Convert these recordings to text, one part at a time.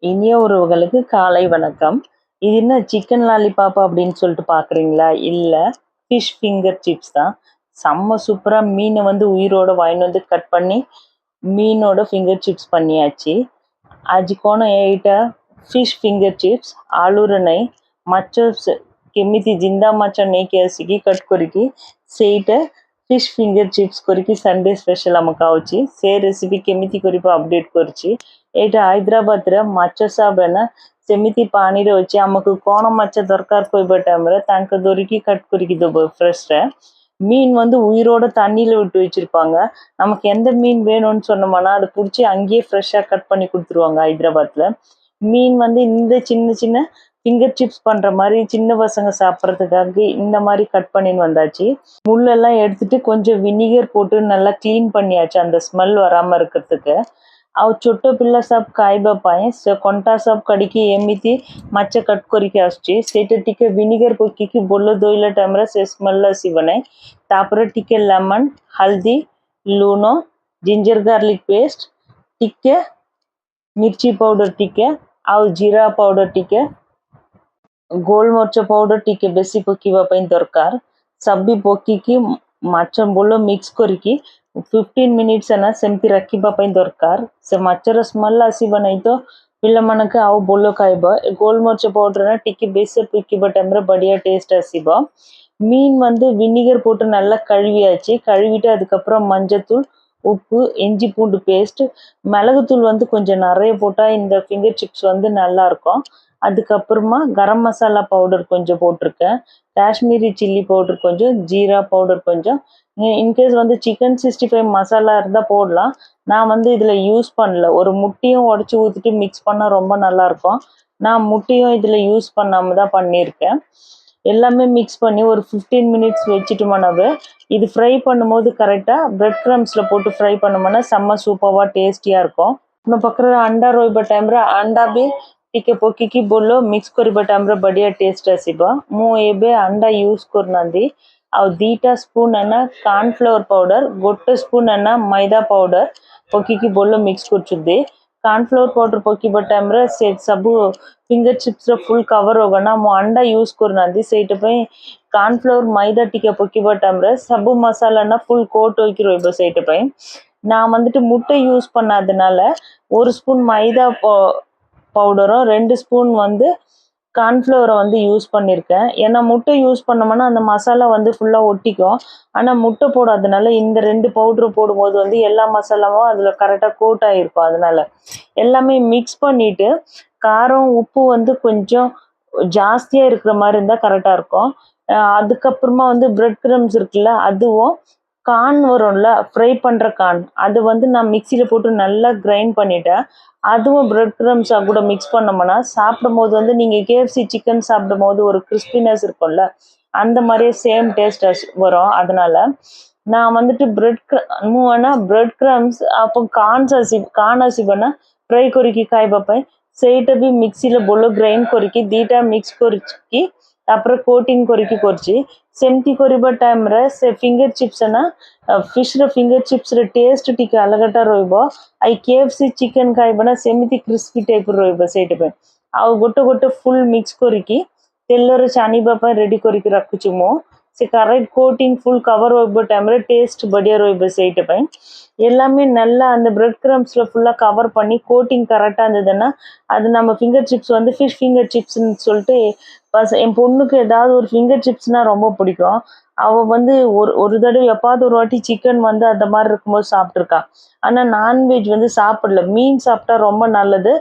இனிய உறவுகளுக்கு காலை வணக்கம். இது என்ன சிக்கன் லாலிபாப் அப்படின்னு சொல்லிட்டு பார்க்குறீங்களா? இல்ல, ஃபிஷ் ஃபிங்கர் சிப்ஸ் தான். செம்ம சூப்பரா மீனை வந்து உயிரோட வாங்கிட்டு வந்து கட் பண்ணி மீனோட ஃபிங்கர் சிப்ஸ் பண்ணியாச்சு. आज कौन ଏଇଟା ଫିଶ୍ ଫିଙ୍ଗର ଚିପ୍ସ ଆଳୁରେ ନାହିଁ ମାଛ କେମିତି ଜିନ୍ଦା ମାଛ ନେଇକି ଆସିକି କଟ୍ କରିକି ସେଇଟା ଫିଶ୍ ଫିଙ୍ଗର ଚିପ୍ସ କରିକି ସଣ୍ଡେ ସ୍ପେଶାଲ ଆମ ଖାଉଛି। ସେ ରେସିପି କେମିତି କରିବ ଅପଡେଟ୍ କରିଛି। ଏଇଟା ହାଇଦ୍ରାବାଦର ମାଛ ସାବ ନା ସେମିତି ପାଣିରେ ଅଛି। ଆମକୁ କ'ଣ ମାଛ ଦରକାର କହିବା ଟାଇମ୍ରେ ତାଙ୍କ ଧରିକି கட் କରିକି ଦେବ ஃப்ரெஷ்ஷாக। மீன் வந்து உயிரோட தண்ணியில் விட்டு வச்சிருப்பாங்க। நமக்கு எந்த மீன் வேணும்னு சொன்னோம்னா அதை பிடிச்சி அங்கேயே ஃப்ரெஷ்ஷாக கட் பண்ணி கொடுத்துருவாங்க ஹைதராபாத்தில்। மீன் வந்து இந்த சின்ன சின்ன ஃபிங்கர் சிப்ஸ் பண்ணுற மாதிரி சின்ன பசங்க சாப்பிட்றதுக்காக இந்த மாதிரி கட் பண்ணின்னு வந்தாச்சு। முள்ளெல்லாம் எடுத்துட்டு கொஞ்சம் வினிகர் போட்டு நல்லா க்ளீன் பண்ணியாச்சு அந்த ஸ்மெல் வராமல் இருக்கிறதுக்கு। ଆଉ ଛୋଟ ପିଲା ସବୁ ଖାଇବା ପାଇଁ ସେ କଣ୍ଟା ସବୁ କାଢ଼ିକି ଏମିତି ମାଛ କଟ୍ କରିକି ଆସୁଛି। ସେଇଟା ଟିକେ ଭିନିଗର ପକେଇକି ବୋଲ ଧୋଇଲା ଟାଇମ୍ରେ ସେ ସ୍ମେଲ୍ ଆସିବ ନାହିଁ। ତାପରେ ଟିକେ ଲେମନ୍, ହଳଦୀ, ଲୁଣ, ଜିଞ୍ଜର ଗାର୍ଲିକ ପେଷ୍ଟ, ଟିକେ ମିର୍ଚି ପାଉଡର ଟିକେ, ଆଉ ଜିରା ପାଉଡର ଟିକେ, ଗୋଲମରିଚ ପାଉଡର ଟିକେ ବେଶୀ ପକେଇବା ପାଇଁ ଦରକାର। ସବୁ ପକେଇକି ମାଛ ବୋଲ ମିକ୍ସ କରିକି 15 ମିନିଟ୍ସ ନା ସେମିତି ରଖିବା ପାଇଁ ଦରକାର। ସେ ମାଛର ସ୍ମେଲ୍ ଆସିବ ନାହିଁ ତ ପିଲାମାନଙ୍କୁ ଆଉ ବୋଲ ଖାଇବ। ଗୋଲମରିଚ ପାଉଡର ଟିକେ ବେଶୀ ପକେଇବା ଟାଇମ୍ରେ ବଢ଼ିଆ டேஸ்ட் ଆସିବ। மீன் வந்து வினிகர் போட்டு நல்லா கழுவியாச்சு। கழுவிட்டு அதுக்கப்புறம் மஞ்சத்தூள், உப்பு, இஞ்சி பூண்டு பேஸ்ட், மிளகுத்தூள் வந்து கொஞ்சம் நிறைய போட்டால் இந்த ஃபிங்கர் சிப்ஸ் வந்து நல்லா இருக்கும்। அதுக்கப்புறமா கரம் மசாலா பவுடர் கொஞ்சம் போட்டிருக்கேன், காஷ்மீரி சில்லி பவுடர் கொஞ்சம், ஜீரா பவுடர் கொஞ்சம்। இன்கேஸ் வந்து சிக்கன் 65 மசாலா இருந்தால் போடலாம்। நான் வந்து இதில் யூஸ் பண்ணல। ஒரு முட்டையும் உடச்சி ஊற்றிட்டு மிக்ஸ் பண்ணால் ரொம்ப நல்லாயிருக்கும்। நான் முட்டையும் இதில் யூஸ் பண்ணாமல் தான் பண்ணியிருக்கேன்। எல்லாமே மிக்ஸ் பண்ணி ஒரு 15 மினிட்ஸ் வச்சுட்டோம்னாவே இது ஃப்ரை பண்ணும்போது கரெக்டாக பிரெட் க்ரம்ஸில் போட்டு ஃப்ரை பண்ணோம்னா செம்ம சூப்பராக டேஸ்டியாக இருக்கும்। நம்ம பக்கம் अंडा रोइबा टाइम्रे अंडा भी ଟିକେ ପକେଇକି ବୋଲ ମିକ୍ସ କରିବା ଟାଇମ୍ରେ ବଢ଼ିଆ ଟେଷ୍ଟ ଆସିବ। ମୁଁ ଏବେ ଅଣ୍ଡା ୟୁଜ୍ କରୁନାହାନ୍ତି। ଆଉ 2ଟା ସ୍ପୁନ୍ ନା କର୍ଣ୍ଣଫ୍ଲୋର ପାଉଡର, 1 ସ୍ପୁନ୍ ନା ମଇଦା ପାଉଡର ପକେଇକି ବୋଲ ମିକ୍ସ କରୁଛନ୍ତି। କର୍ଣ୍ଣଫ୍ଲୋର ପାଉଡର ପକେଇବା ଟାଇମ୍ରେ ସେ ସବୁ ଫିଙ୍ଗର ଚିପ୍ସର ଫୁଲ୍ କଭର୍ होगा ना। ମୁଁ ଅଣ୍ଡା ୟୁଜ୍ କରୁନାହାନ୍ତି, ସେଇଟା ପାଇଁ କର୍ଣ୍ଣଫ୍ଲୋର ମଇଦା ଟିକେ ପକେଇବା ଟାଇମ୍ରେ ସବୁ ମସାଲା ନା ஃபுல் கோட் ହୋଇକି ରହିବ। ସେଇଟା ପାଇଁ நான் வந்துட்டு முட்டை யூஸ் பண்ணாதனால 1 ஸ்பூன் மைதா பவுடரும் 2 ஸ்பூன் வந்து கார்ன்ஃப்ளவரை வந்து யூஸ் பண்ணியிருக்கேன்। ஏன்னா முட்டை யூஸ் பண்ணோம்னா அந்த மசாலா வந்து ஃபுல்லாக ஒட்டிக்கும்। ஆனால் முட்டை போடாதனால இந்த 2 பவுட்ரு போடும்போது வந்து எல்லா மசாலாவும் அதில் கரெக்டாக கோட் ஆகிருக்கும்। அதனால எல்லாமே மிக்ஸ் பண்ணிவிட்டு காரம் உப்பு வந்து கொஞ்சம் ஜாஸ்தியாக இருக்கிற மாதிரி இருந்தால் கரெக்டாக இருக்கும்। அதுக்கப்புறமா வந்து பிரெட் க்ரம்ஸ் இருக்குல்ல, அதுவும் கார்ன் வரும்ல, ஃப்ரை பண்ணுற கார்ன், அது வந்து நான் மிக்சியில் போட்டு நல்லா கிரைண்ட் பண்ணிட்டேன்। அதுவும் பிரெட் க்ரம்ஸாக கூட மிக்ஸ் பண்ணோம்னா சாப்பிடும் போது வந்து நீங்கள் கேஎஃப்சி சிக்கன் சாப்பிடும் போது ஒரு கிறிஸ்பினஸ் இருக்கும்ல, அந்த மாதிரியே சேம் டேஸ்ட் வரும்। அதனால நான் வந்துட்டு பிரெட் க்ரம்ஸ் அப்போ କାର୍ନ ଆସିବ ନା ଫ୍ରାଏ କରିକି ଖାଇବା ପାଇଁ, ସେଇଟା ବି ମିକ୍ସିରେ ବୋଲ ଗ୍ରାଇଣ୍ଡ କରିକି 2ଟା ମିକ୍ସ କରିକି ତାପରେ କୋଟିଂ କରିକି କରିଛି। ସେମିତି କରିବା ଟାଇମ୍ରେ ସେ ଫିଙ୍ଗର ଚିପ୍ସ ନା ଫିଶ୍ର ଫିଙ୍ଗର ଚିପ୍ସର ଟେଷ୍ଟ ଟିକେ ଅଲଗାଟା ରହିବ। ଆଉ କେଏଫ୍ସି ଚିକେନ୍ ଖାଇବ ନା ସେମିତି କ୍ରିସ୍ପି ଟାଇପ୍ର ରହିବ। ସେଇଟା ପାଇଁ ଆଉ ଗୋଟେ ଫୁଲ୍ ମିକ୍ସ କରିକି ତେଲରେ ଛାଣିବା ପାଇଁ ରେଡ଼ି କରିକି ରଖୁଛି ମୁଁ। ସେ கரெக்ட் கோட்டிங் ஃபுல் கவர் வைக்கிற டைமில் டேஸ்ட் படியாக ରହିବ। ସେଇଟା ପାଇଁ எல்லாமே நல்லா அந்த பிரெட் க்ரம்ஸில் ஃபுல்லாக கவர் பண்ணி கோட்டிங் கரெக்டாக இருந்ததுன்னா அது நம்ம ஃபிங்கர் சிப்ஸ் வந்து ஃபிஷ் ஃபிங்கர் சிப்ஸ்ன்னு சொல்லிட்டு என் பொண்ணுக்கு ஏதாவது ஒரு ஃபிங்கர் சிப்ஸ்னால் ரொம்ப பிடிக்கும்। அவள் வந்து ஒரு தடவை எப்பாவது ஒரு வாட்டி சிக்கன் வந்து அந்த மாதிரி இருக்கும்போது சாப்பிட்ருக்கா। ஆனால் நான்வெஜ் வந்து சாப்பிடல। மீன் சாப்பிட்டா ரொம்ப நல்லது।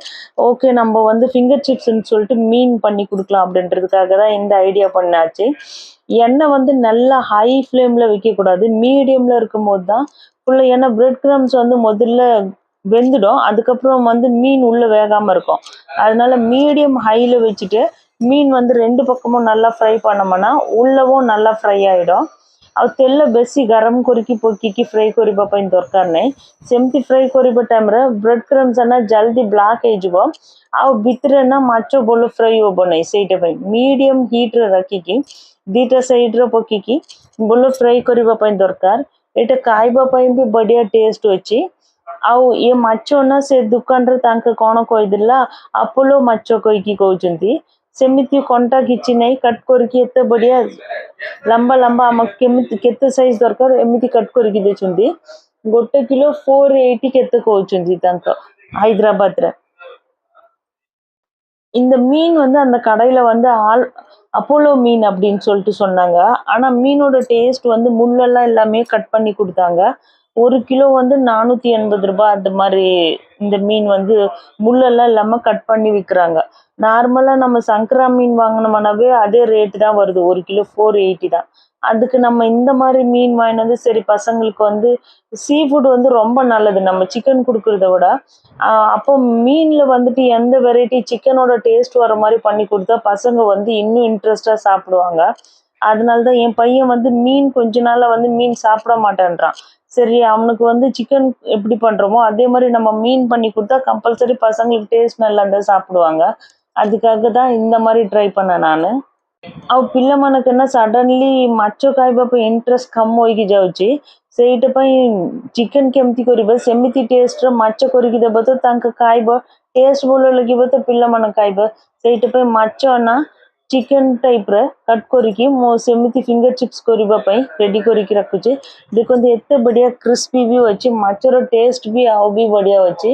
ஓகே, நம்ம வந்து ஃபிங்கர் சிப்ஸ்ன்னு சொல்லிட்டு மீன் பண்ணி கொடுக்கலாம் அப்படின்றதுக்காக தான் இந்த ஐடியா பண்ணாச்சு। எண்ணெய் வந்து நல்லா ஹை ஃப்ளேமில் வைக்கக்கூடாது, மீடியமில் இருக்கும் போது தான் ஃபுல்லாக। ஏன்னா பிரெட் க்ரம்ஸ் வந்து முதல்ல வெந்துடும், அதுக்கப்புறம் வந்து மீன் உள்ளே வேகாமல் இருக்கும்। அதனால மீடியம் ஹையில் வச்சுட்டு மீன் வந்து 2 பக்கமும் நல்லா ஃப்ரை பண்ணோம்னா உள்ளவும் நல்லா ஃப்ரை ஆகிடும்। ଆଉ ତେଲ ବେଶୀ ଗରମ କରିକି ପକେଇକି ଫ୍ରାଏ କରିବା ପାଇଁ ଦରକାର ନାହିଁ। ସେମିତି ଫ୍ରାଏ କରିବା ଟାଇମ୍ରେ ବ୍ରେଡ୍ କ୍ରମ୍ସ ନା ଜଲ୍ଦି ବ୍ଲାକ୍ ହେଇଯିବ, ଆଉ ଭିତରେ ନା ମାଛ ଭଲ ଫ୍ରାଏ ହେବ ନାହିଁ। ସେଇଟା ପାଇଁ ମିଡ଼ିୟମ୍ ହିଟ୍ରେ ରଖିକି 2ଟା ସାଇଡ଼୍ରେ ପକେଇକି ଭଲ ଫ୍ରାଏ କରିବା ପାଇଁ ଦରକାର। ଏଇଟା ଖାଇବା ପାଇଁ ବି ବଢ଼ିଆ ଟେଷ୍ଟ ଅଛି। ଆଉ ଇଏ ମାଛ ନା ସେ ଦୋକାନରେ ତାଙ୍କ କଣ କହିଦେଲା ଆପୋଲୋ ମାଛ କହିକି କହୁଛନ୍ତି। ସେମିତି କଣ୍ଟା କିଛି ନାହିଁ, କଟ୍ କରିକି ଏତେ ବଢିଆ ଲମ୍ବା ଲମ୍ବା ଆମକୁ କେମିତି କେତେ ସାଇଜ ଦରକାର ଏମିତି କଟ୍ କରିକି ଦେଇଛନ୍ତି। 1 କିଲୋ 480 କେତେ କହୁଛନ୍ତି ତାଙ୍କ ஹைதராபாத்ல. இந்த மீன் வந்து அந்த கடையில வந்து அப்போலோ மீன் அப்படின்னு சொல்லிட்டு சொன்னாங்க. ஆனா மீனோட டேஸ்ட் வந்து முள்ளெல்லாம் எல்லாமே கட் பண்ணி கொடுத்தாங்க. 1 கிலோ வந்து 480 ரூபாய் அந்த மாதிரி. இந்த மீன் வந்து முள்ளெல்லாம் இல்லாம கட் பண்ணி விற்கிறாங்க. நார்மலா நம்ம சங்கரா மீன் வாங்கினோம்னாவே அதே ரேட்டு தான் வருது. 1 கிலோ 480 தான். அதுக்கு நம்ம இந்த மாதிரி மீன் வாங்கிட்டு வந்து சரி பசங்களுக்கு வந்து சீ ஃபுட் வந்து ரொம்ப நல்லது நம்ம சிக்கன் கொடுக்கறத விட. அப்போ மீன்ல வந்துட்டு எந்த வெரைட்டி சிக்கனோட டேஸ்ட் வர மாதிரி பண்ணி கொடுத்தா பசங்க வந்து இன்னும் இன்ட்ரெஸ்டா சாப்பிடுவாங்க. அதனாலதான் என் பையன் வந்து மீன் கொஞ்ச நாள்ல வந்து மீன் சாப்பிட மாட்டேன்றான். சரி அவனுக்கு வந்து சிக்கன் எப்படி பண்றோமோ அதே மாதிரி நம்ம மீன் பண்ணி கொடுத்தா கம்பல்சரி பசங்களுக்கு டேஸ்ட் நல்லா இருந்தா சாப்பிடுவாங்க. அதுக்காக தான் இந்த மாதிரி ட்ரை பண்ணேன் நான். ଆଉ ପିଲାମାନଙ୍କ ନା ସଡନଲି ମାଛ ଖାଇବା ପାଇଁ ଇଣ୍ଟରେଷ୍ଟ କମ ହୋଇକି ଯାଉଛି। ସେଇଟା ପାଇଁ ଚିକେନ କେମିତି କରିବେ ସେମିତି ଟେଷ୍ଟର ମାଛ କରିକି ଦେବ ତ ତାଙ୍କ ଖାଇବ, ଟେଷ୍ଟ ଭଲ ଲାଗିବ ତ ପିଲାମାନେ ଖାଇବେ। ସେଇଟା ପାଇଁ ମାଛ ନା ଚିକେନ ଟାଇପ୍ର କଟ୍ କରିକି ମୁଁ ସେମିତି ଫିଙ୍ଗର ଚିପ୍ସ କରିବା ପାଇଁ ରେଡି କରିକି ରଖୁଛି। ଦେଖନ୍ତୁ ଏତେ ବଢିଆ କ୍ରିସ୍ପି ବି ଅଛି, ମାଛର ଟେଷ୍ଟ ବି ଆଉ ବି ବଢିଆ ଅଛି।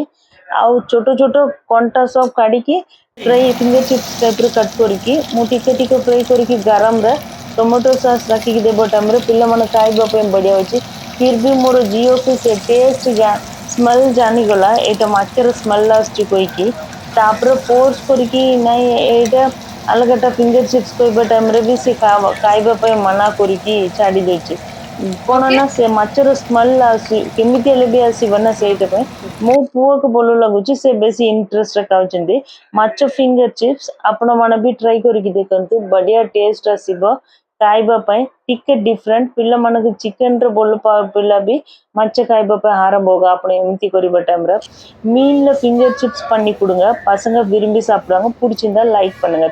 ଆଉ ଛୋଟ ଛୋଟ କଣ୍ଟା ସବୁ କାଢିକି fry finger chips type cut करके मु टिके टिके फ्राई करके गरम रे टोमेटो सॉस रखिकी देव टाइम पे खाइबा बढ़िया अच्छे। फिर भी मोर जियो को से टेस्ट स्मेल जानीगला ये मछर स्मेल आसपर फोर्स करके नाई ये अलगटा फिंगर चिप्स कहवा टाइम भी सी खाइबा मना करके छाड़ी दे कौन ओके। ना से मछर स्मेल केमी भी आसब ना से मो पुओ को भल लगुच से बेसी इंटरेस्ट खाऊँ माछ फिंगर चिप्स आपण मैंने भी ट्राई करके देखते बढ़िया टेस्ट आसब खाइबापी टिके डिफरेंट पिला मानक चिकन बोल पिला भी माछ खाइबापी आरंभ होगा। आप एमती करबा टाइम मीन फिंगर चिप्स पन्नी कुडुंगा पसंग विरुंबी सापिடுவாங்க। பிடிச்சிருந்தா லைக் பண்ணுங்க।